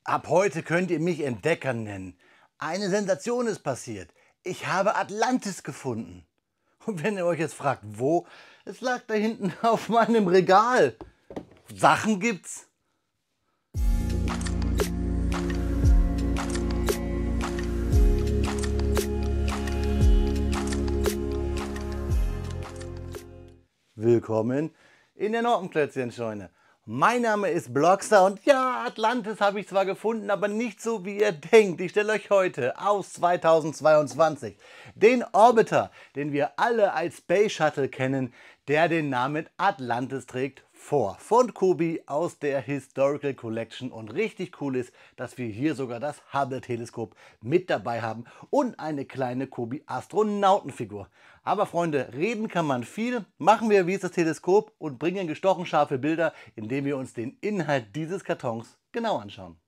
Ab heute könnt ihr mich Entdecker nennen. Eine Sensation ist passiert. Ich habe Atlantis gefunden. Und wenn ihr euch jetzt fragt, wo? Es lag da hinten auf meinem Regal. Sachen gibt's. Willkommen in der Norkenplätzchenscheune. Mein Name ist Blockstar und ja, Atlantis habe ich zwar gefunden, aber nicht so wie ihr denkt. Ich stelle euch heute aus 2022 den Orbiter, den wir alle als Space Shuttle kennen, der den Namen Atlantis trägt, vor. Von Kobi aus der Historical Collection, und richtig cool ist, dass wir hier sogar das Hubble-Teleskop mit dabei haben und eine kleine Kobi-Astronautenfigur. Aber Freunde, reden kann man viel. Machen wir wie es das Teleskop und bringen gestochen scharfe Bilder, indem wir uns den Inhalt dieses Kartons genau anschauen.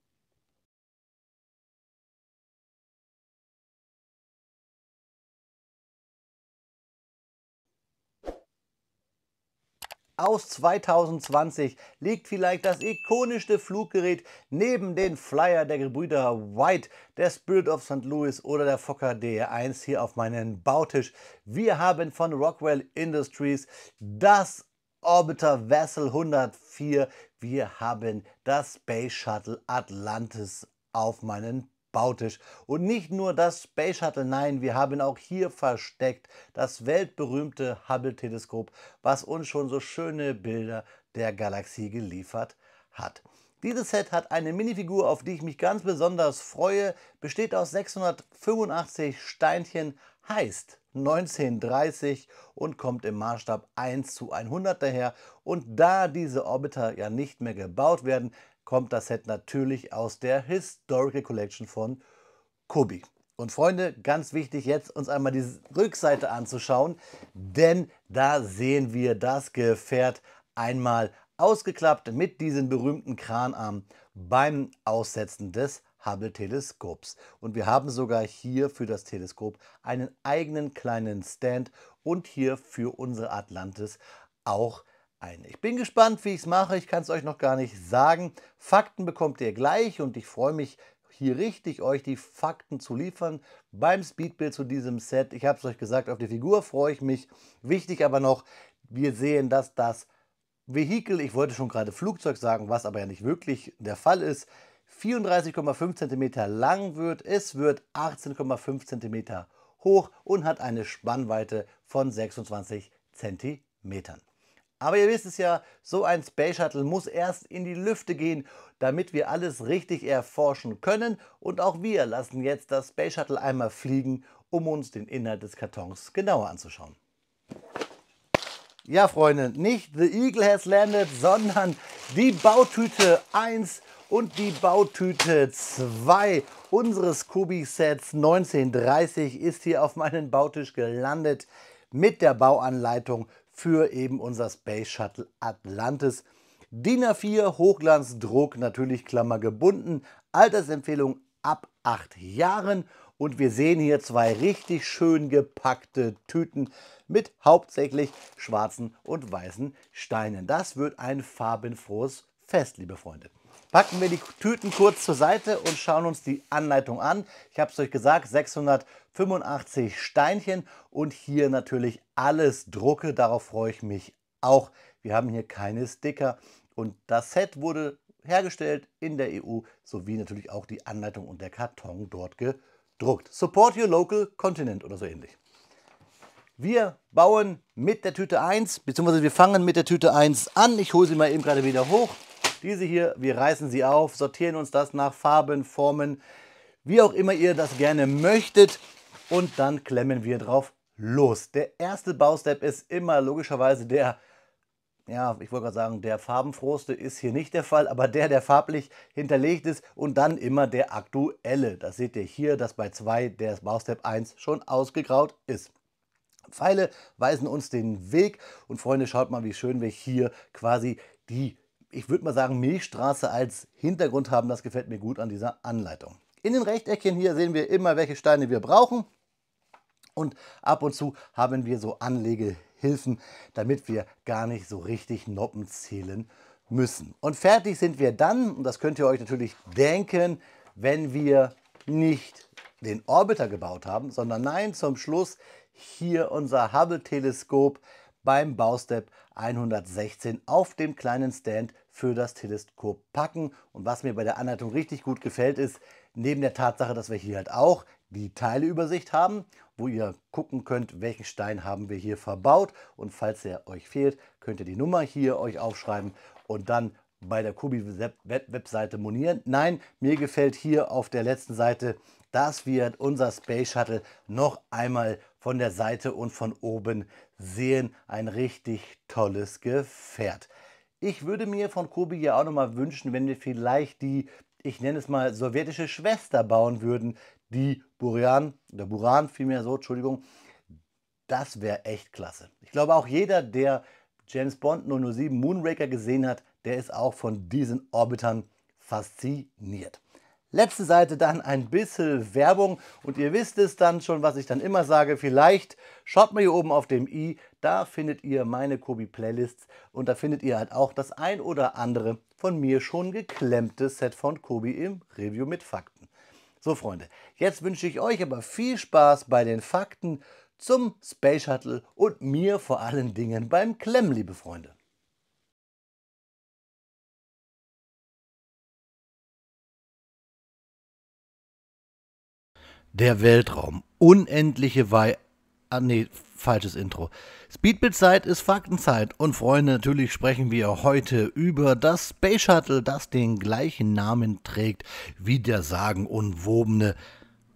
Aus 2020 liegt vielleicht das ikonischste Fluggerät neben den Flyer der Gebrüder White, der Spirit of St. Louis oder der Fokker DR1 hier auf meinem Bautisch. Wir haben von Rockwell Industries das Orbiter Vessel 104. Wir haben das Space Shuttle Atlantis auf meinem Bautisch. Und nicht nur das Space Shuttle, nein, wir haben auch hier versteckt das weltberühmte Hubble-Teleskop, was uns schon so schöne Bilder der Galaxie geliefert hat. Dieses Set hat eine Minifigur, auf die ich mich ganz besonders freue, besteht aus 685 Steinchen, heißt 1930 und kommt im Maßstab 1:100 daher. Und da diese Orbiter ja nicht mehr gebaut werden, kommt das Set natürlich aus der Historical Collection von Kobi. Und Freunde, ganz wichtig jetzt uns einmal die Rückseite anzuschauen, denn da sehen wir das Gefährt einmal ausgeklappt mit diesen berühmten Kranarmen beim Aussetzen des Hubble-Teleskops. Und wir haben sogar hier für das Teleskop einen eigenen kleinen Stand und hier für unsere Atlantis auch eine. Ich bin gespannt, wie ich es mache. Ich kann es euch noch gar nicht sagen. Fakten bekommt ihr gleich und ich freue mich hier richtig, euch die Fakten zu liefern beim Speedbild zu diesem Set. Ich habe es euch gesagt, auf die Figur freue ich mich. Wichtig aber noch, wir sehen, dass das Vehikel, ich wollte schon gerade Flugzeug sagen, was aber ja nicht wirklich der Fall ist, 34,5 cm lang wird. Es wird 18,5 cm hoch und hat eine Spannweite von 26 cm. Aber ihr wisst es ja, so ein Space Shuttle muss erst in die Lüfte gehen, damit wir alles richtig erforschen können. Und auch wir lassen jetzt das Space Shuttle einmal fliegen, um uns den Inhalt des Kartons genauer anzuschauen. Ja, Freunde, nicht The Eagle has landed, sondern die Bautüte 1 und die Bautüte 2 unseres Kobi-Sets 1930 ist hier auf meinen Bautisch gelandet mit der Bauanleitung für eben unser Space Shuttle Atlantis. DIN A4 Hochglanzdruck, natürlich klammergebunden, Altersempfehlung ab 8 Jahren. Und wir sehen hier zwei richtig schön gepackte Tüten mit hauptsächlich schwarzen und weißen Steinen. Das wird ein farbenfrohes Fest, liebe Freunde. Packen wir die Tüten kurz zur Seite und schauen uns die Anleitung an. Ich habe es euch gesagt, 685 Steinchen und hier natürlich alles Drucke. Darauf freue ich mich auch. Wir haben hier keine Sticker und das Set wurde hergestellt in der EU, sowie natürlich auch die Anleitung und der Karton dort gedruckt. Support your local continent oder so ähnlich. Wir bauen mit der Tüte 1, beziehungsweise wir fangen mit der Tüte 1 an. Ich hole sie mal eben gerade wieder hoch. Diese hier, wir reißen sie auf, sortieren uns das nach Farben, Formen, wie auch immer ihr das gerne möchtet. Und dann klemmen wir drauf los. Der erste Baustep ist immer logischerweise der, ja, ich wollte gerade sagen, der farbenfrohste ist hier nicht der Fall, aber der farblich hinterlegt ist und dann immer der aktuelle. Das seht ihr hier, dass bei 2 der Baustep 1 schon ausgegraut ist. Pfeile weisen uns den Weg und Freunde, schaut mal, wie schön wir hier quasi die, ich würde mal sagen, Milchstraße als Hintergrund haben. Das gefällt mir gut an dieser Anleitung. In den Rechteckchen hier sehen wir immer, welche Steine wir brauchen. Und ab und zu haben wir so Anlegehilfen, damit wir gar nicht so richtig Noppen zählen müssen. Und fertig sind wir dann, und das könnt ihr euch natürlich denken, wenn wir nicht den Orbiter gebaut haben, sondern nein, zum Schluss hier unser Hubble-Teleskop beim Baustep 116 auf dem kleinen Stand für das Teleskop packen. Und was mir bei der Anleitung richtig gut gefällt, ist, neben der Tatsache, dass wir hier halt auch die Teileübersicht haben, wo ihr gucken könnt, welchen Stein haben wir hier verbaut. Und falls er euch fehlt, könnt ihr die Nummer hier euch aufschreiben und dann bei der Kubi-Webseite monieren. Nein, mir gefällt hier auf der letzten Seite, dass wir unser Space Shuttle noch einmal von der Seite und von oben sehen. Ein richtig tolles Gefährt. Ich würde mir von Kubi ja auch noch mal wünschen, wenn wir vielleicht die, ich nenne es mal, sowjetische Schwester bauen würden, die Buran vielmehr so, Entschuldigung. Das wäre echt klasse. Ich glaube auch jeder, der James Bond 007 Moonraker gesehen hat, der ist auch von diesen Orbitern fasziniert. Letzte Seite dann ein bisschen Werbung und ihr wisst es dann schon, was ich dann immer sage. Vielleicht schaut mal hier oben auf dem i, da findet ihr meine Kubi-Playlists und da findet ihr halt auch das ein oder andere von mir schon geklemmte Set von Kubi im Review mit Fakten. So Freunde, jetzt wünsche ich euch aber viel Spaß bei den Fakten zum Space Shuttle und mir vor allen Dingen beim Klemmen, liebe Freunde. Der Weltraum. Unendliche falsches Intro. Speedbit-Zeit ist Faktenzeit. Und Freunde, natürlich sprechen wir heute über das Space Shuttle, das den gleichen Namen trägt wie der sagenumwobene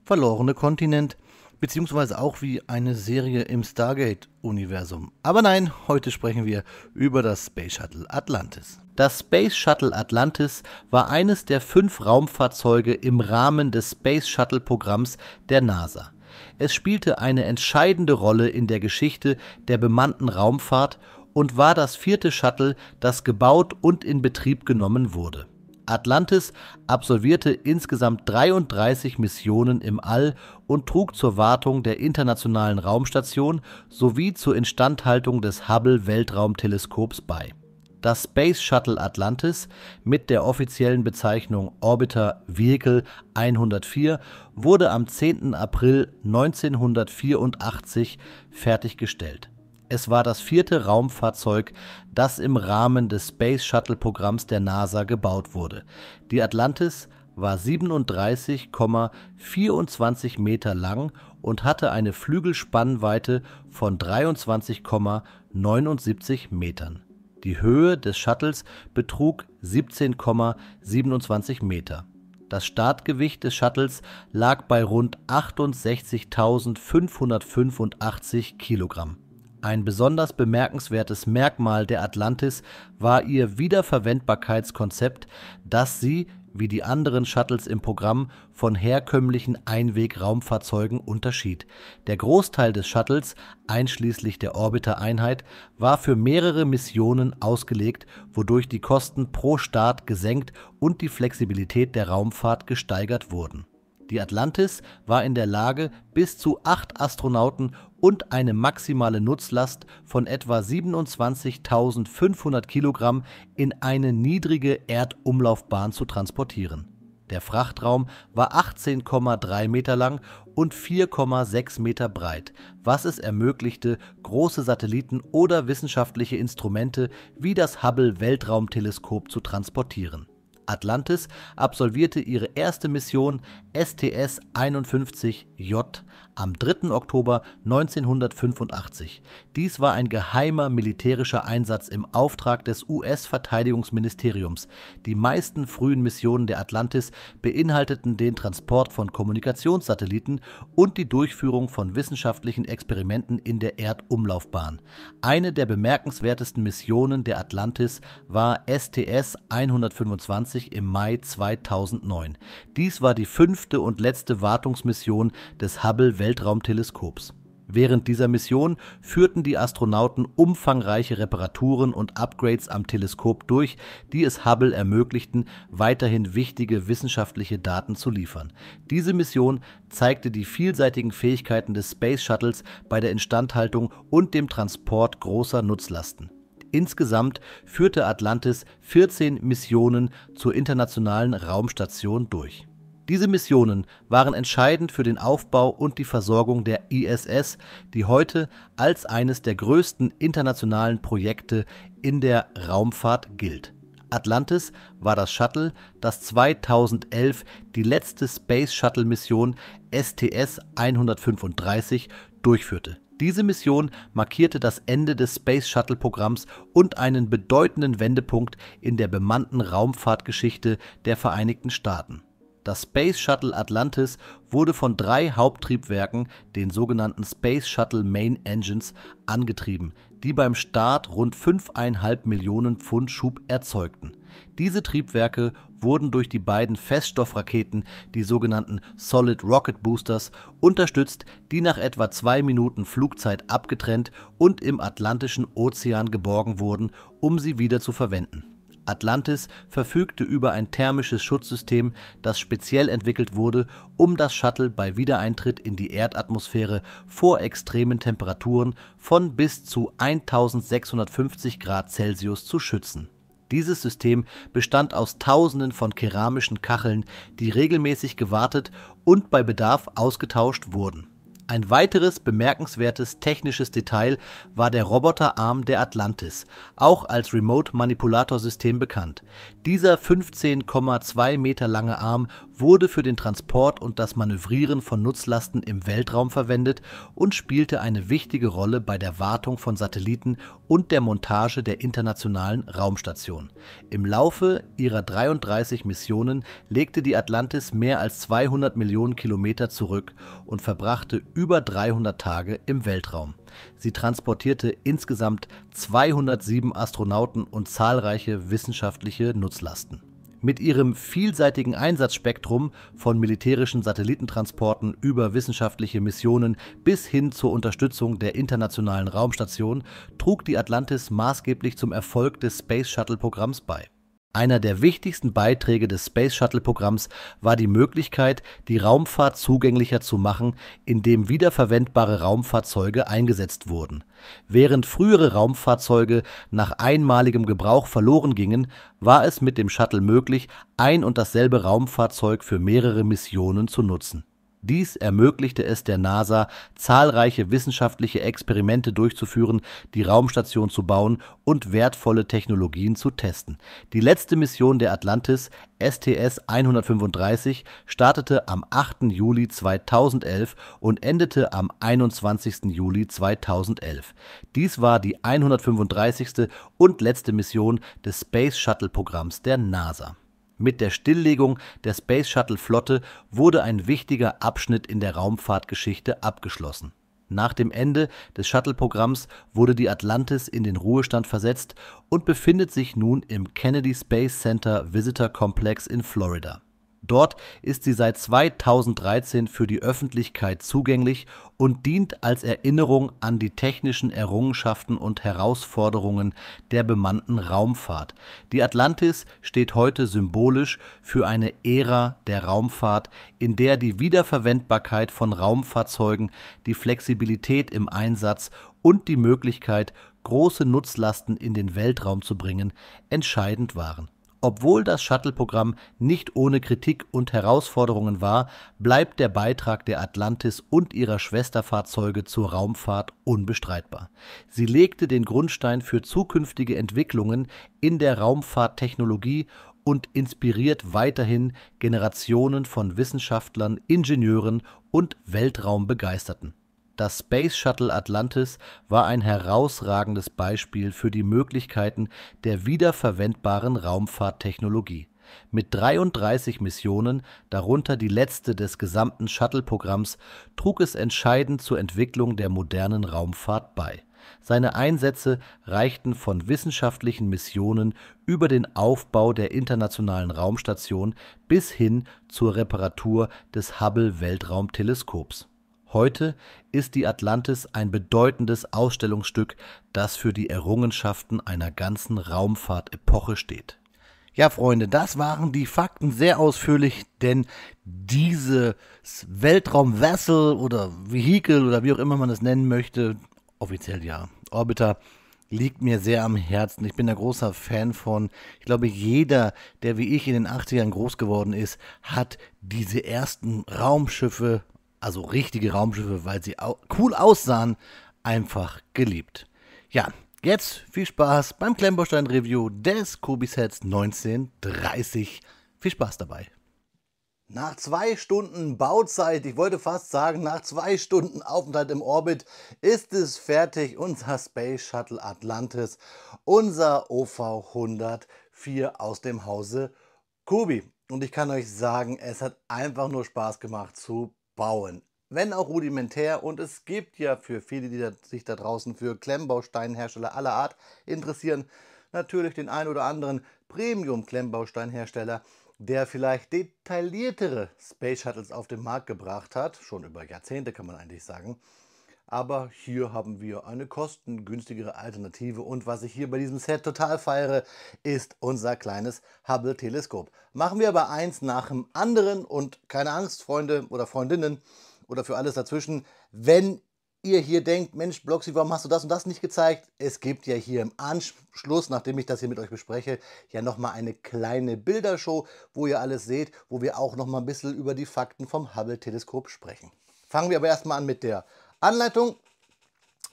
verlorene Kontinent, beziehungsweise auch wie eine Serie im Stargate-Universum. Aber nein, heute sprechen wir über das Space Shuttle Atlantis. Das Space Shuttle Atlantis war eines der 5 Raumfahrzeuge im Rahmen des Space Shuttle-Programms der NASA. Es spielte eine entscheidende Rolle in der Geschichte der bemannten Raumfahrt und war das 4. Shuttle, das gebaut und in Betrieb genommen wurde. Atlantis absolvierte insgesamt 33 Missionen im All und trug zur Wartung der Internationalen Raumstation sowie zur Instandhaltung des Hubble-Weltraumteleskops bei. Das Space Shuttle Atlantis mit der offiziellen Bezeichnung Orbiter Vehicle 104 wurde am 10. April 1984 fertiggestellt. Es war das 4. Raumfahrzeug, das im Rahmen des Space Shuttle-Programms der NASA gebaut wurde. Die Atlantis war 37,24 Meter lang und hatte eine Flügelspannweite von 23,79 Metern. Die Höhe des Shuttles betrug 17,27 Meter. Das Startgewicht des Shuttles lag bei rund 68.585 Kilogramm. Ein besonders bemerkenswertes Merkmal der Atlantis war ihr Wiederverwendbarkeitskonzept, das sie, wie die anderen Shuttles im Programm, von herkömmlichen Einweg-Raumfahrzeugen unterschied. Der Großteil des Shuttles, einschließlich der Orbiter-Einheit, war für mehrere Missionen ausgelegt, wodurch die Kosten pro Start gesenkt und die Flexibilität der Raumfahrt gesteigert wurden. Die Atlantis war in der Lage, bis zu 8 Astronauten und eine maximale Nutzlast von etwa 27.500 Kilogramm in eine niedrige Erdumlaufbahn zu transportieren. Der Frachtraum war 18,3 Meter lang und 4,6 Meter breit, was es ermöglichte, große Satelliten oder wissenschaftliche Instrumente wie das Hubble-Weltraumteleskop zu transportieren. Atlantis absolvierte ihre erste Mission STS-51J am 3. Oktober 1985. Dies war ein geheimer militärischer Einsatz im Auftrag des US-Verteidigungsministeriums. Die meisten frühen Missionen der Atlantis beinhalteten den Transport von Kommunikationssatelliten und die Durchführung von wissenschaftlichen Experimenten in der Erdumlaufbahn. Eine der bemerkenswertesten Missionen der Atlantis war STS-125 im Mai 2009. Dies war die 5. und letzte Wartungsmission des Hubble-Weltraumteleskops. Während dieser Mission führten die Astronauten umfangreiche Reparaturen und Upgrades am Teleskop durch, die es Hubble ermöglichten, weiterhin wichtige wissenschaftliche Daten zu liefern. Diese Mission zeigte die vielseitigen Fähigkeiten des Space Shuttles bei der Instandhaltung und dem Transport großer Nutzlasten. Insgesamt führte Atlantis 14 Missionen zur internationalen Raumstation durch. Diese Missionen waren entscheidend für den Aufbau und die Versorgung der ISS, die heute als eines der größten internationalen Projekte in der Raumfahrt gilt. Atlantis war das Shuttle, das 2011 die letzte Space-Shuttle-Mission STS-135 durchführte. Diese Mission markierte das Ende des Space-Shuttle-Programms und einen bedeutenden Wendepunkt in der bemannten Raumfahrtgeschichte der Vereinigten Staaten. Das Space Shuttle Atlantis wurde von 3 Haupttriebwerken, den sogenannten Space Shuttle Main Engines, angetrieben, die beim Start rund 5,5 Millionen Pfund Schub erzeugten. Diese Triebwerke wurden durch die beiden Feststoffraketen, die sogenannten Solid Rocket Boosters, unterstützt, die nach etwa 2 Minuten Flugzeit abgetrennt und im Atlantischen Ozean geborgen wurden, um sie wieder zu verwenden. Atlantis verfügte über ein thermisches Schutzsystem, das speziell entwickelt wurde, um das Shuttle bei Wiedereintritt in die Erdatmosphäre vor extremen Temperaturen von bis zu 1650 Grad Celsius zu schützen. Dieses System bestand aus Tausenden von keramischen Kacheln, die regelmäßig gewartet und bei Bedarf ausgetauscht wurden. Ein weiteres bemerkenswertes technisches Detail war der Roboterarm der Atlantis, auch als Remote-Manipulator-System bekannt. Dieser 15,2 Meter lange Arm wurde für den Transport und das Manövrieren von Nutzlasten im Weltraum verwendet und spielte eine wichtige Rolle bei der Wartung von Satelliten und der Montage der internationalen Raumstation. Im Laufe ihrer 33 Missionen legte die Atlantis mehr als 200 Millionen Kilometer zurück und verbrachte über 300 Tage im Weltraum. Sie transportierte insgesamt 207 Astronauten und zahlreiche wissenschaftliche Nutzlasten. Mit ihrem vielseitigen Einsatzspektrum von militärischen Satellitentransporten über wissenschaftliche Missionen bis hin zur Unterstützung der internationalen Raumstation trug die Atlantis maßgeblich zum Erfolg des Space-Shuttle-Programms bei. Einer der wichtigsten Beiträge des Space-Shuttle-Programms war die Möglichkeit, die Raumfahrt zugänglicher zu machen, indem wiederverwendbare Raumfahrzeuge eingesetzt wurden. Während frühere Raumfahrzeuge nach einmaligem Gebrauch verloren gingen, war es mit dem Shuttle möglich, ein und dasselbe Raumfahrzeug für mehrere Missionen zu nutzen. Dies ermöglichte es der NASA, zahlreiche wissenschaftliche Experimente durchzuführen, die Raumstation zu bauen und wertvolle Technologien zu testen. Die letzte Mission der Atlantis, STS-135, startete am 8. Juli 2011 und endete am 21. Juli 2011. Dies war die 135. und letzte Mission des Space-Shuttle-Programms der NASA. Mit der Stilllegung der Space-Shuttle-Flotte wurde ein wichtiger Abschnitt in der Raumfahrtgeschichte abgeschlossen. Nach dem Ende des Shuttle-Programms wurde die Atlantis in den Ruhestand versetzt und befindet sich nun im Kennedy Space Center Visitor Complex in Florida. Dort ist sie seit 2013 für die Öffentlichkeit zugänglich und dient als Erinnerung an die technischen Errungenschaften und Herausforderungen der bemannten Raumfahrt. Die Atlantis steht heute symbolisch für eine Ära der Raumfahrt, in der die Wiederverwendbarkeit von Raumfahrzeugen, die Flexibilität im Einsatz und die Möglichkeit, große Nutzlasten in den Weltraum zu bringen, entscheidend waren. Obwohl das Shuttle-Programm nicht ohne Kritik und Herausforderungen war, bleibt der Beitrag der Atlantis und ihrer Schwesterfahrzeuge zur Raumfahrt unbestreitbar. Sie legte den Grundstein für zukünftige Entwicklungen in der Raumfahrttechnologie und inspiriert weiterhin Generationen von Wissenschaftlern, Ingenieuren und Weltraumbegeisterten. Das Space Shuttle Atlantis war ein herausragendes Beispiel für die Möglichkeiten der wiederverwendbaren Raumfahrttechnologie. Mit 33 Missionen, darunter die letzte des gesamten Shuttle-Programms, trug es entscheidend zur Entwicklung der modernen Raumfahrt bei. Seine Einsätze reichten von wissenschaftlichen Missionen über den Aufbau der internationalen Raumstation bis hin zur Reparatur des Hubble-Weltraumteleskops. Heute ist die Atlantis ein bedeutendes Ausstellungsstück, das für die Errungenschaften einer ganzen Raumfahrtepoche steht. Ja, Freunde, das waren die Fakten, sehr ausführlich, denn dieses Weltraumvessel oder Vehikel oder wie auch immer man es nennen möchte, offiziell ja, Orbiter, liegt mir sehr am Herzen. Ich bin ein großer Fan von. Ich glaube, jeder, der wie ich in den 80ern groß geworden ist, hat diese ersten Raumschiffe, also richtige Raumschiffe, weil sie cool aussahen, einfach geliebt. Ja, jetzt viel Spaß beim Klemmbaustein-Review des Kobi-Sets 1930. Viel Spaß dabei. Nach 2 Stunden Bauzeit, ich wollte fast sagen, nach 2 Stunden Aufenthalt im Orbit, ist es fertig, unser Space Shuttle Atlantis, unser OV-104 aus dem Hause Kobi. Und ich kann euch sagen, es hat einfach nur Spaß gemacht zu bauen. Wenn auch rudimentär, und es gibt ja für viele, die sich da draußen für Klemmbausteinhersteller aller Art interessieren, natürlich den ein oder anderen Premium-Klemmbausteinhersteller, der vielleicht detailliertere Space Shuttles auf den Markt gebracht hat, schon über Jahrzehnte kann man eigentlich sagen. Aber hier haben wir eine kostengünstigere Alternative, und was ich hier bei diesem Set total feiere, ist unser kleines Hubble-Teleskop. Machen wir aber eins nach dem anderen, und keine Angst, Freunde oder Freundinnen oder für alles dazwischen, wenn ihr hier denkt, Mensch, Bloxy, warum hast du das und das nicht gezeigt? Es gibt ja hier im Anschluss, nachdem ich das hier mit euch bespreche, ja nochmal eine kleine Bildershow, wo ihr alles seht, wo wir auch nochmal ein bisschen über die Fakten vom Hubble-Teleskop sprechen. Fangen wir aber erstmal an mit der Anleitung.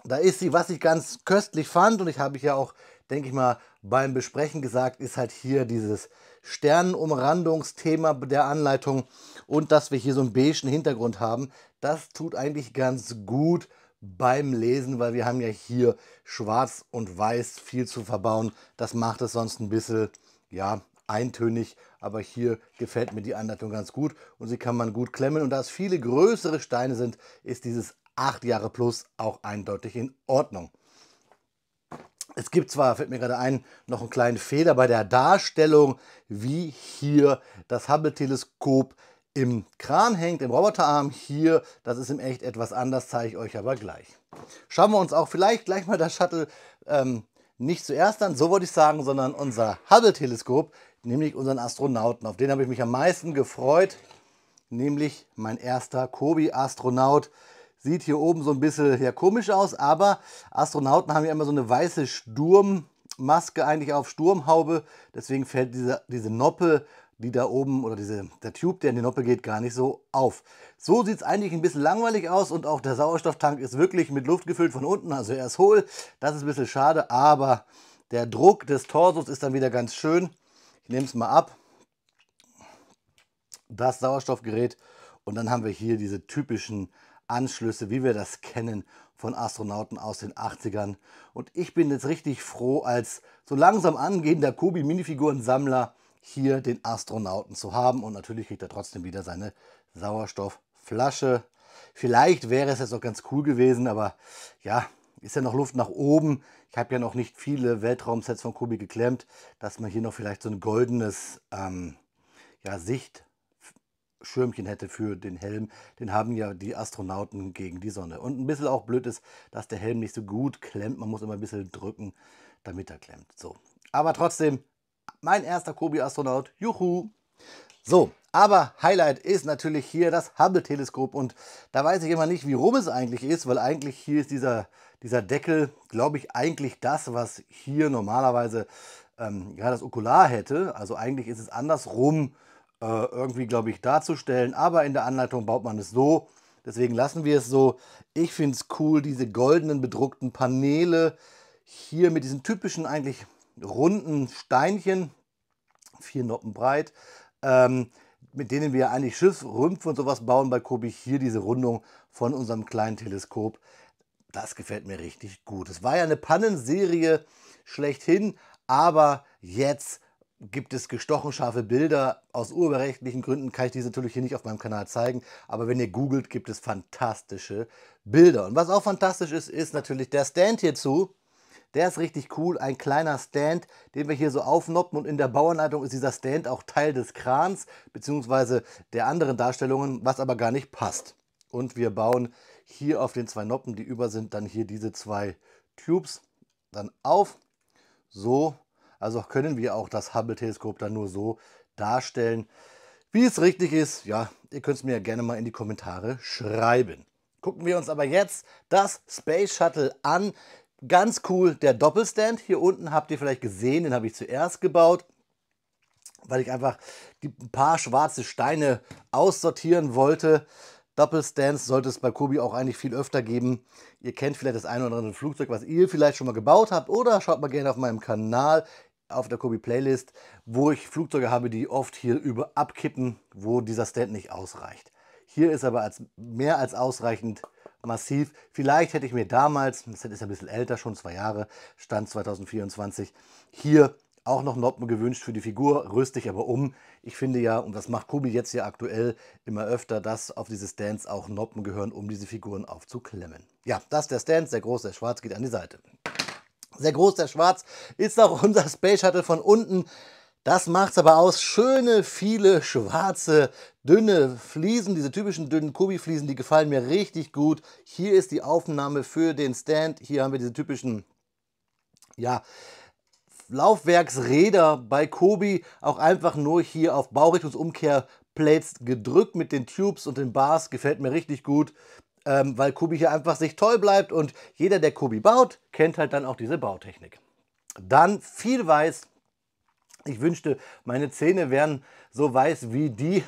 Da ist sie, was ich ganz köstlich fand, und ich habe ja auch, denke ich mal, beim Besprechen gesagt, ist halt hier dieses Sternenumrandungsthema der Anleitung, und dass wir hier so einen beigen Hintergrund haben. Das tut eigentlich ganz gut beim Lesen, weil wir haben ja hier schwarz und weiß viel zu verbauen. Das macht es sonst ein bisschen, ja, eintönig, aber hier gefällt mir die Anleitung ganz gut und sie kann man gut klemmen. Und da es viele größere Steine sind, ist dieses 8 Jahre plus auch eindeutig in Ordnung. Es gibt zwar, fällt mir gerade ein, noch einen kleinen Fehler bei der Darstellung, wie hier das Hubble-Teleskop im Kran hängt, im Roboterarm. Hier, das ist im Echt etwas anders, zeige ich euch aber gleich. Schauen wir uns auch vielleicht gleich mal das Shuttle nicht zuerst an, so wollte ich sagen, sondern unser Hubble-Teleskop, nämlich unseren Astronauten. Auf den habe ich mich am meisten gefreut, nämlich mein erster Kobi-Astronaut. Sieht hier oben so ein bisschen ja, komisch aus, aber Astronauten haben ja immer so eine weiße Sturmmaske eigentlich auf, Sturmhaube. Deswegen fällt diese Noppe, die da oben, oder der Tube, der in die Noppe geht, gar nicht so auf. So sieht es eigentlich ein bisschen langweilig aus, und auch der Sauerstofftank ist wirklich mit Luft gefüllt von unten, also er ist hohl. Das ist ein bisschen schade, aber der Druck des Torsos ist dann wieder ganz schön. Ich nehme es mal ab, das Sauerstoffgerät, und dann haben wir hier diese typischen Anschlüsse, wie wir das kennen von Astronauten aus den 80ern. Und ich bin jetzt richtig froh, als so langsam angehender Kobi-Minifiguren-Sammler hier den Astronauten zu haben. Und natürlich kriegt er trotzdem wieder seine Sauerstoffflasche. Vielleicht wäre es jetzt auch ganz cool gewesen, aber ja, ist ja noch Luft nach oben. Ich habe ja noch nicht viele Weltraumsets von Kobi geklemmt, dass man hier noch vielleicht so ein goldenes ja, Sichtschirmchen hätte für den Helm. Den haben ja die Astronauten gegen die Sonne. Und ein bisschen auch blöd ist, dass der Helm nicht so gut klemmt. Man muss immer ein bisschen drücken, damit er klemmt. So. Aber trotzdem, mein erster Kobi-Astronaut. Juhu! So, aber Highlight ist natürlich hier das Hubble-Teleskop, und da weiß ich immer nicht, wie rum es eigentlich ist, weil eigentlich hier ist dieser Deckel, glaube ich, eigentlich das, was hier normalerweise ja, das Okular hätte. Also eigentlich ist es andersrum irgendwie, glaube ich, darzustellen, aber in der Anleitung baut man es so. Deswegen lassen wir es so. Ich finde es cool, diese goldenen bedruckten Paneele hier mit diesen typischen eigentlich runden Steinchen, 4 Noppen breit, mit denen wir eigentlich Schiffsrümpfe und sowas bauen bei Kobi. Hier diese Rundung von unserem kleinen Teleskop. Das gefällt mir richtig gut. Es war ja eine Pannenserie schlechthin, aber jetzt gibt es gestochen scharfe Bilder. Aus urheberrechtlichen Gründen kann ich diese natürlich hier nicht auf meinem Kanal zeigen, aber wenn ihr googelt, gibt es fantastische Bilder. Und was auch fantastisch ist, ist natürlich der Stand hierzu. Der ist richtig cool, ein kleiner Stand, den wir hier so aufnoppen, und in der Bauanleitung ist dieser Stand auch Teil des Krans bzw. der anderen Darstellungen, was aber gar nicht passt. Und wir bauen hier auf den 2 Noppen, die über sind, dann hier diese 2 Tubes dann auf. So, also können wir auch das Hubble-Teleskop dann nur so darstellen. Wie es richtig ist, ja, ihr könnt es mir ja gerne mal in die Kommentare schreiben. Gucken wir uns aber jetzt das Space Shuttle an. Ganz cool der Doppelstand. Hier unten habt ihr vielleicht gesehen, den habe ich zuerst gebaut, weil ich einfach ein paar schwarze Steine aussortieren wollte. Doppelstands sollte es bei Kobi auch eigentlich viel öfter geben. Ihr kennt vielleicht das eine oder andere Flugzeug, was ihr vielleicht schon mal gebaut habt, oder schaut mal gerne auf meinem Kanal auf der Kobi Playlist, wo ich Flugzeuge habe, die oft hier über abkippen, wo dieser Stand nicht ausreicht. Hier ist aber mehr als ausreichend massiv. Vielleicht hätte ich mir damals, das ist ja ein bisschen älter, schon 2 Jahre, Stand 2024, hier auch noch Noppen gewünscht für die Figur, rüste ich aber um. Ich finde ja, und das macht Kobi jetzt ja aktuell immer öfter, dass auf diese Stands auch Noppen gehören, um diese Figuren aufzuklemmen. Ja, das ist der Stand, sehr groß, der schwarz, geht an die Seite. Sehr groß, der schwarz, ist auch unser Space Shuttle von unten. Das macht es aber aus. Schöne, viele schwarze, dünne Fliesen, diese typischen dünnen Kobi-Fliesen, die gefallen mir richtig gut. Hier ist die Aufnahme für den Stand. Hier haben wir diese typischen, ja, Laufwerksräder bei Kobi, auch einfach nur hier auf Baurichtungsumkehrplates gedrückt mit den Tubes und den Bars, gefällt mir richtig gut, weil Kobi hier einfach sich toll bleibt und jeder, der Kobi baut, kennt halt dann auch diese Bautechnik. Dann viel Weiß. Ich wünschte, meine Zähne wären so weiß wie die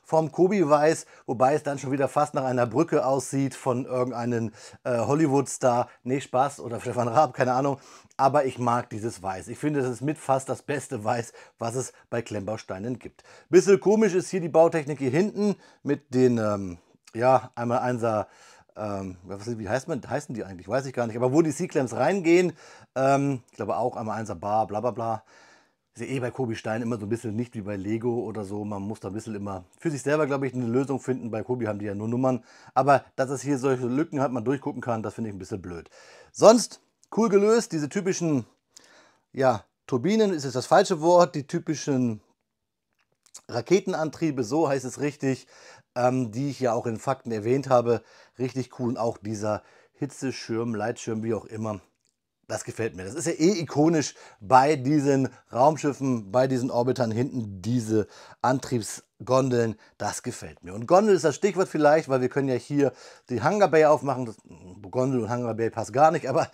vom Kobi-Weiß, wobei es dann schon wieder fast nach einer Brücke aussieht von irgendeinem Hollywood-Star. Nee, Spaß, oder Stefan Raab, keine Ahnung. Aber ich mag dieses Weiß. Ich finde, das ist mit fast das beste Weiß, was es bei Klemmbausteinen gibt. Bisschen komisch ist hier die Bautechnik hier hinten mit den, ja, einmal Einser, wie heißen die eigentlich? Weiß ich gar nicht. Aber wo die C-Clamps reingehen, ich glaube auch einmal Einser Bar, bla bla bla. Ist ja eh bei Kobi Stein immer so ein bisschen nicht wie bei Lego oder so. Man muss da ein bisschen immer für sich selber, glaube ich, eine Lösung finden. Bei Kobi haben die ja nur Nummern. Aber dass es hier solche Lücken hat, man durchgucken kann, das finde ich ein bisschen blöd. Sonst cool gelöst. Diese typischen, ja, Turbinen ist jetzt das falsche Wort. Die typischen Raketenantriebe, so heißt es richtig, die ich ja auch in Fakten erwähnt habe. Richtig cool. Und auch dieser Hitzeschirm, Leitschirm, wie auch immer. Das gefällt mir. Das ist ja eh ikonisch bei diesen Raumschiffen, bei diesen Orbitern hinten, diese Antriebsgondeln. Das gefällt mir. Und Gondel ist das Stichwort vielleicht, weil wir können ja hier die Hangar Bay aufmachen. Das, Gondel und Hangar Bay passt gar nicht, aber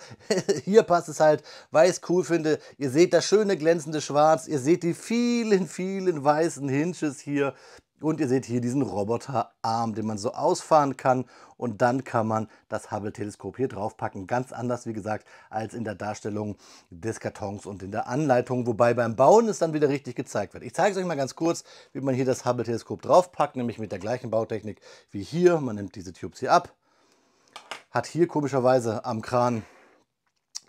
hier passt es halt, weil ich es cool finde. Ihr seht das schöne glänzende Schwarz, ihr seht die vielen, vielen weißen Hinges hier. Und ihr seht hier diesen Roboterarm, den man so ausfahren kann. Und dann kann man das Hubble-Teleskop hier draufpacken. Ganz anders, wie gesagt, als in der Darstellung des Kartons und in der Anleitung. Wobei beim Bauen es dann wieder richtig gezeigt wird. Ich zeige es euch mal ganz kurz, wie man hier das Hubble-Teleskop draufpackt. Nämlich mit der gleichen Bautechnik wie hier. Man nimmt diese Tubes hier ab. Hat hier komischerweise am Kran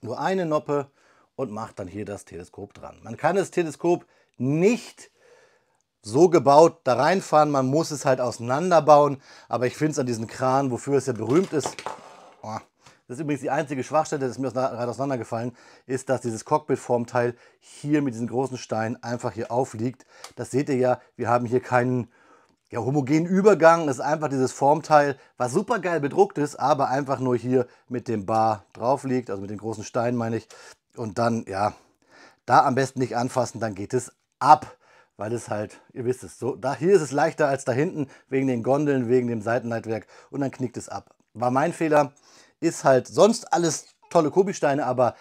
nur eine Noppe und macht dann hier das Teleskop dran. Man kann das Teleskop nicht so gebaut da reinfahren, man muss es halt auseinanderbauen, aber ich finde es an diesem Kran, wofür es ja berühmt ist, oh, das ist übrigens die einzige Schwachstelle, das ist mir gerade auseinandergefallen, ist, dass dieses Cockpit-Formteil hier mit diesen großen Steinen einfach hier aufliegt. Das seht ihr ja, wir haben hier keinen, ja, homogenen Übergang, das ist einfach dieses Formteil, was super geil bedruckt ist, aber einfach nur hier mit dem Bar drauf liegt, also mit den großen Steinen meine ich, und dann, ja, da am besten nicht anfassen, dann geht es ab. Weil es halt, ihr wisst es, so, hier ist es leichter als da hinten, wegen den Gondeln, wegen dem Seitenleitwerk und dann knickt es ab. War mein Fehler, ist halt sonst alles tolle Kobi-Steine, aber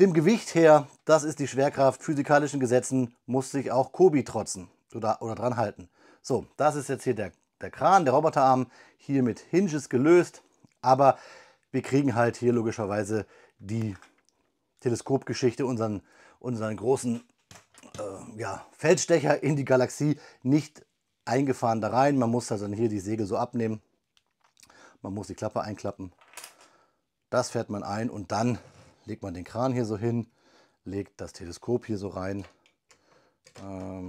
dem Gewicht her, das ist die Schwerkraft, physikalischen Gesetzen, muss sich auch Kobi trotzen oder dran halten. So, das ist jetzt hier der Kran, der Roboterarm, hier mit Hinges gelöst, aber wir kriegen halt hier logischerweise die Teleskopgeschichte, unseren großen ja, Feldstecher in die Galaxie nicht eingefahren da rein. Man muss also dann hier die Segel so abnehmen. Man muss die Klappe einklappen. Das fährt man ein und dann legt man den Kran hier so hin, legt das Teleskop hier so rein.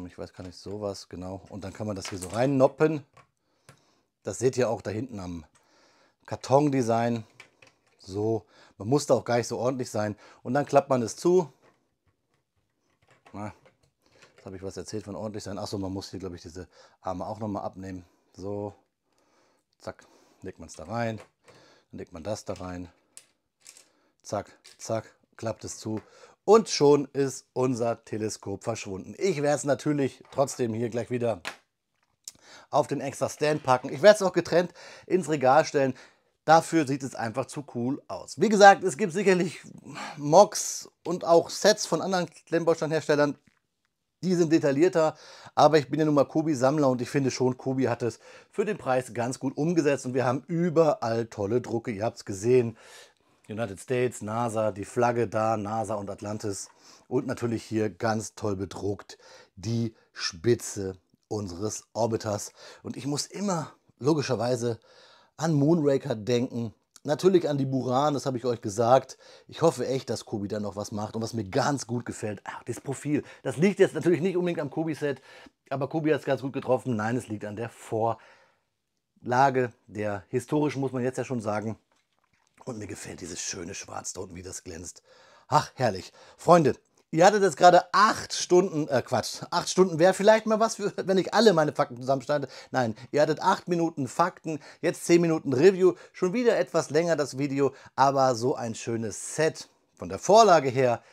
Ich weiß gar nicht, sowas, genau. Und dann kann man das hier so reinnoppen. Das seht ihr auch da hinten am Kartondesign. So, man muss da auch gar nicht so ordentlich sein. Und dann klappt man es zu. Na, jetzt habe ich was erzählt von ordentlich sein. Achso, man muss hier, glaube ich, diese Arme auch nochmal abnehmen. So, zack, legt man es da rein. Dann legt man das da rein. Zack, zack, klappt es zu. Und schon ist unser Teleskop verschwunden. Ich werde es natürlich trotzdem hier gleich wieder auf den extra Stand packen. Ich werde es auch getrennt ins Regal stellen. Dafür sieht es einfach zu cool aus. Wie gesagt, es gibt sicherlich Mocks und auch Sets von anderen Klemmbausteinherstellern, die sind detaillierter, aber ich bin ja nun mal Kobi-Sammler und ich finde schon, Kobi hat es für den Preis ganz gut umgesetzt und wir haben überall tolle Drucke. Ihr habt es gesehen, United States, NASA, die Flagge da, NASA und Atlantis und natürlich hier ganz toll bedruckt die Spitze unseres Orbiters. Und ich muss immer logischerweise an Moonraker denken. Natürlich an die Buran, das habe ich euch gesagt. Ich hoffe echt, dass Kobi da noch was macht. Und was mir ganz gut gefällt, das Profil. Das liegt jetzt natürlich nicht unbedingt am Kobi-Set, aber Kobi hat es ganz gut getroffen. Nein, es liegt an der Vorlage, der historischen, muss man jetzt ja schon sagen. Und mir gefällt dieses schöne Schwarz da unten, wie das glänzt. Ach, herrlich. Freunde, ihr hattet jetzt gerade 8 Stunden, 8 Stunden wäre vielleicht mal was, für, wenn ich alle meine Fakten zusammenstande. Nein, ihr hattet 8 Minuten Fakten, jetzt 10 Minuten Review. Schon wieder etwas länger das Video, aber so ein schönes Set von der Vorlage her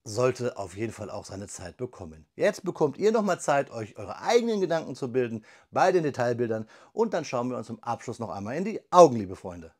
sollte auf jeden Fall auch seine Zeit bekommen. Jetzt bekommt ihr nochmal Zeit, euch eure eigenen Gedanken zu bilden bei den Detailbildern und dann schauen wir uns zum Abschluss noch einmal in die Augen, liebe Freunde.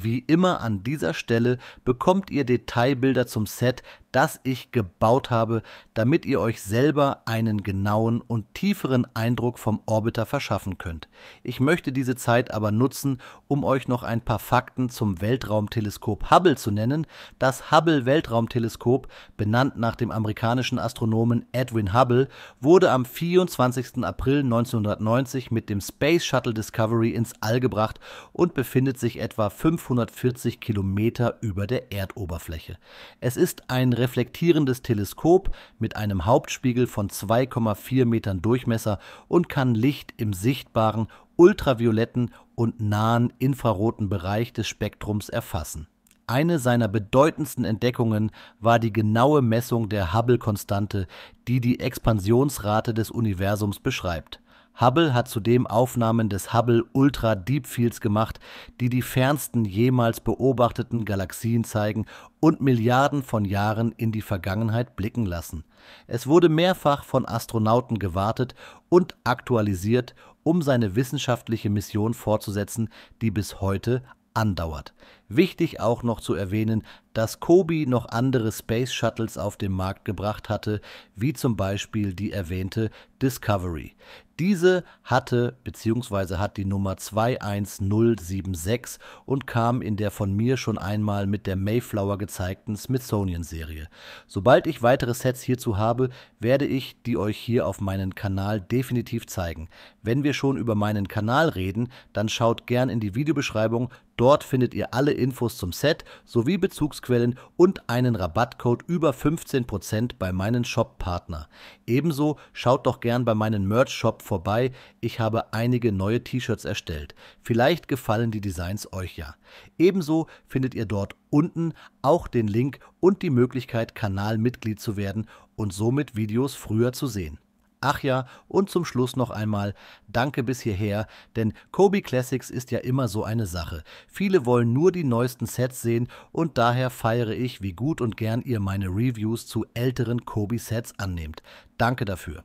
Wie immer an dieser Stelle bekommt ihr Detailbilder zum Set, das ich gebaut habe, damit ihr euch selber einen genauen und tieferen Eindruck vom Orbiter verschaffen könnt. Ich möchte diese Zeit aber nutzen, um euch noch ein paar Fakten zum Weltraumteleskop Hubble zu nennen. Das Hubble-Weltraumteleskop, benannt nach dem amerikanischen Astronomen Edwin Hubble, wurde am 24. April 1990 mit dem Space Shuttle Discovery ins All gebracht und befindet sich etwa 540 Kilometer über der Erdoberfläche. Es ist ein reflektierendes Teleskop mit einem Hauptspiegel von 2,4 Metern Durchmesser und kann Licht im sichtbaren, ultravioletten und nahen infraroten Bereich des Spektrums erfassen. Eine seiner bedeutendsten Entdeckungen war die genaue Messung der Hubble-Konstante, die die Expansionsrate des Universums beschreibt. Hubble hat zudem Aufnahmen des Hubble Ultra Deep Fields gemacht, die die fernsten jemals beobachteten Galaxien zeigen und Milliarden von Jahren in die Vergangenheit blicken lassen. Es wurde mehrfach von Astronauten gewartet und aktualisiert, um seine wissenschaftliche Mission fortzusetzen, die bis heute andauert. Wichtig auch noch zu erwähnen, dass Kobi noch andere Space Shuttles auf den Markt gebracht hatte, wie zum Beispiel die erwähnte Discovery. Diese hatte bzw. hat die Nummer 21076 und kam in der von mir schon einmal mit der Mayflower gezeigten Smithsonian-Serie. Sobald ich weitere Sets hierzu habe, werde ich die euch hier auf meinen Kanal definitiv zeigen. Wenn wir schon über meinen Kanal reden, dann schaut gern in die Videobeschreibung, dort findet ihr alle Infos zum Set sowie Bezugsquellen und einen Rabattcode über 15% bei meinen Shop-Partner. Ebenso schaut doch gern bei meinem Merch-Shop vorbei, ich habe einige neue T-Shirts erstellt. Vielleicht gefallen die Designs euch ja. Ebenso findet ihr dort unten auch den Link und die Möglichkeit, Kanalmitglied zu werden und somit Videos früher zu sehen. Ach ja, und zum Schluss noch einmal danke bis hierher, denn Kobi Classics ist ja immer so eine Sache. Viele wollen nur die neuesten Sets sehen und daher feiere ich, wie gut und gern ihr meine Reviews zu älteren Kobi-Sets annehmt. Danke dafür.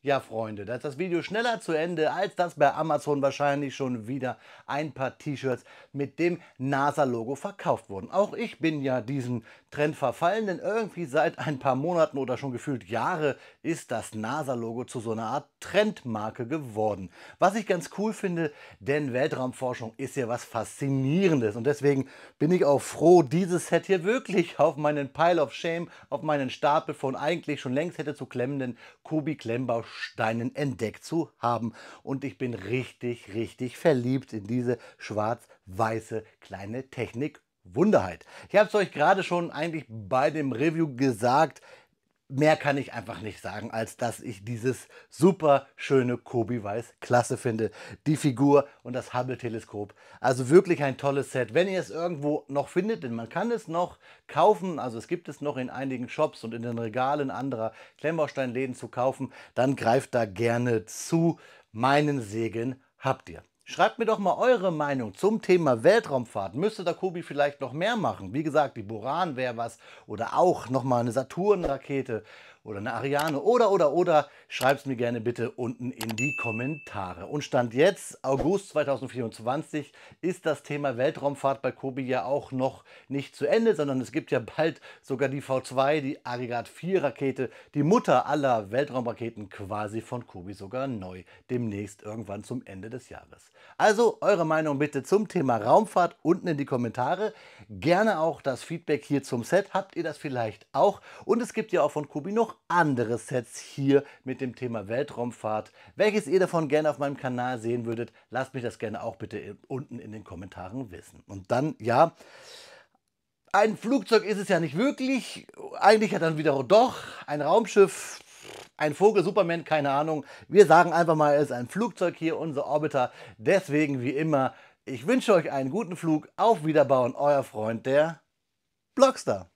Ja, Freunde, da ist das Video schneller zu Ende, als dass bei Amazon wahrscheinlich schon wieder ein paar T-Shirts mit dem NASA-Logo verkauft wurden. Auch ich bin ja diesem Trend verfallen, denn irgendwie seit ein paar Monaten oder schon gefühlt Jahre ist das NASA-Logo zu so einer Art Trendmarke geworden. Was ich ganz cool finde, denn Weltraumforschung ist ja was Faszinierendes und deswegen bin ich auch froh, dieses Set hier wirklich auf meinen Pile of Shame, auf meinen Stapel von eigentlich schon längst hätte zu klemmenden Kobi-Klemmbausteinen entdeckt zu haben. Und ich bin richtig, richtig verliebt in diese schwarz-weiße kleine Technik-Wunderheit. Ich habe es euch gerade schon eigentlich bei dem Review gesagt. Mehr kann ich einfach nicht sagen, als dass ich dieses super schöne Kobi-Weiß klasse finde. Die Figur und das Hubble-Teleskop. Also wirklich ein tolles Set. Wenn ihr es irgendwo noch findet, denn man kann es noch kaufen, also es gibt es noch in einigen Shops und in den Regalen anderer Klemmbausteinläden zu kaufen, dann greift da gerne zu. Meinen Segen habt ihr. Schreibt mir doch mal eure Meinung zum Thema Weltraumfahrt. Müsste da Kobi vielleicht noch mehr machen? Wie gesagt, die Buran wäre was oder auch nochmal eine Saturn-Rakete oder eine Ariane oder. Schreibt es mir gerne bitte unten in die Kommentare. Und Stand jetzt, August 2024, ist das Thema Weltraumfahrt bei Kobi ja auch noch nicht zu Ende, sondern es gibt ja bald sogar die V2, die Aggregat 4 Rakete, die Mutter aller Weltraumraketen quasi von Kobi sogar neu, demnächst irgendwann zum Ende des Jahres. Also eure Meinung bitte zum Thema Raumfahrt unten in die Kommentare. Gerne auch das Feedback hier zum Set. Habt ihr das vielleicht auch? Und es gibt ja auch von Kobi noch andere Sets hier mit dem Thema Weltraumfahrt. Welches ihr davon gerne auf meinem Kanal sehen würdet, lasst mich das gerne auch bitte unten in den Kommentaren wissen. Und dann, ja, ein Flugzeug ist es ja nicht wirklich, eigentlich ja dann wieder doch ein Raumschiff, ein Vogel, Superman, keine Ahnung. Wir sagen einfach mal, es ist ein Flugzeug hier, unser Orbiter. Deswegen wie immer, ich wünsche euch einen guten Flug, auf Wiederbauen, euer Freund, der Blockstar.